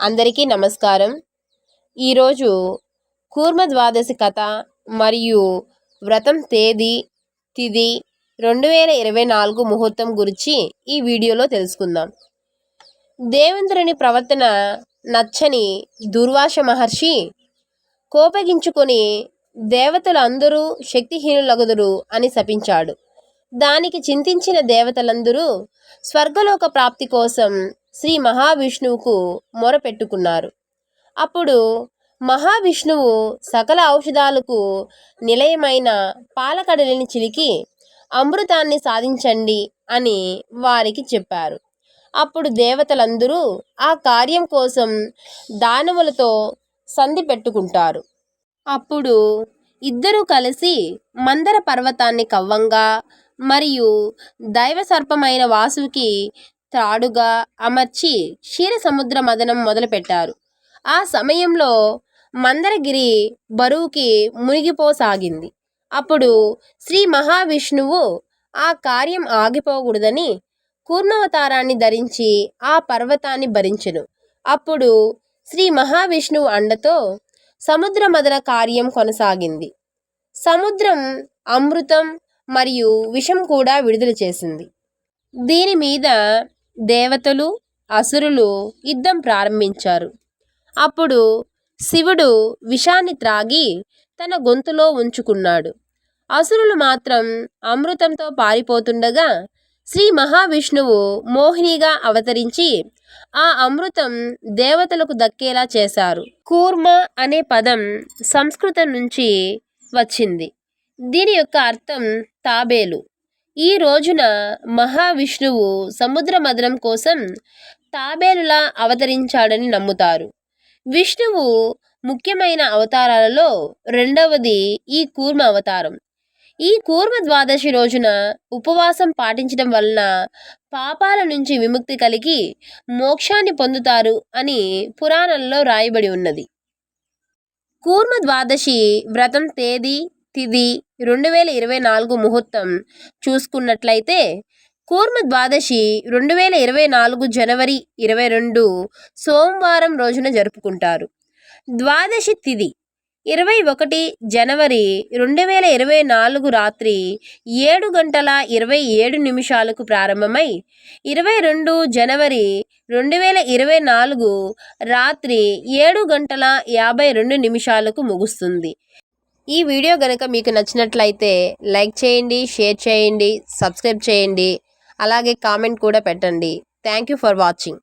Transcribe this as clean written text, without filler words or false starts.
అందరికీ నమస్కారం. ఈరోజు కూర్మ ద్వాదశి కథ మరియు వ్రతం తేదీ తిథి 2024 ముహూర్తం గురించి ఈ వీడియోలో తెలుసుకుందాం. దేవేంద్రుని ప్రవర్తన నచ్చని దుర్వాస మహర్షి కోపగించుకొని దేవతలందరూ శక్తిహీనులగుదురు అని శపించాడు. దానికి చింతించిన దేవతలందరూ స్వర్గలోక ప్రాప్తి కోసం శ్రీ మహావిష్ణువుకు మొరపెట్టుకున్నారు. అప్పుడు మహావిష్ణువు సకల ఔషధాలకు నిలయమైన పాలకడలిని చిలికి అమృతాన్ని సాధించండి అని వారికి చెప్పారు. అప్పుడు దేవతలందరూ ఆ కార్యం కోసం దానవులతో సంధి పెట్టుకుంటారు. అప్పుడు ఇద్దరూ కలిసి మందర పర్వతాన్ని కవ్వంగా మరియు దైవ సర్పమైన వాసుకి త్రాడుగా అమర్చి క్షీర సముద్ర మదనం మొదలుపెట్టారు. ఆ సమయంలో మందరగిరి బరువుకి మునిగిపోసాగింది. అప్పుడు శ్రీ మహావిష్ణువు ఆ కార్యం ఆగిపోకూడదని కూర్మావతారాన్ని ధరించి ఆ పర్వతాన్ని భరించెను. అప్పుడు శ్రీ మహావిష్ణువు అండతో సముద్ర మదన కార్యం కొనసాగింది. సముద్రం అమృతం మరియు విషం కూడా విడుదల చేసింది. దీని మీద దేవతలు అసురులు యుద్ధం ప్రారంభించారు. అప్పుడు శివుడు విషాన్ని త్రాగి తన గొంతులో ఉంచుకున్నాడు. అసురులు మాత్రం అమృతంతో పారిపోతుండగా శ్రీ మహావిష్ణువు మోహినిగా అవతరించి ఆ అమృతం దేవతలకు దక్కేలా చేశారు. కూర్మ అనే పదం సంస్కృతం నుంచి వచ్చింది. దీని యొక్క అర్థం తాబేలు. ఈ రోజున మహావిష్ణువు సముద్ర మదనం కోసం తాబేలులా అవతరించాడని నమ్ముతారు. విష్ణువు ముఖ్యమైన అవతారాలలో రెండవది ఈ కూర్మ అవతారం. ఈ కూర్మ ద్వాదశి రోజున ఉపవాసం పాటించడం వలన పాపాల నుంచి విముక్తి కలిగి మోక్షాన్ని పొందుతారు అని పురాణంలో రాయబడి ఉన్నది. కూర్మ ద్వాదశి వ్రతం తేదీ తిథి 2024 ముహూర్తం చూసుకున్నట్లయితే కూర్మ ద్వాదశి 2024 జనవరి 22 సోమవారం రోజున జరుపుకుంటారు. ద్వాదశి తిథి 21 జనవరి 2024 రాత్రి 7:27 ప్రారంభమై 22 జనవరి 2024 రాత్రి 7:52 ముగుస్తుంది. ఈ వీడియో గనుక మీకు నచ్చినట్లయితే లైక్ చేయండి, షేర్ చేయండి, సబ్స్క్రైబ్ చేయండి, అలాగే కామెంట్ కూడా పెట్టండి. Thank you for watching.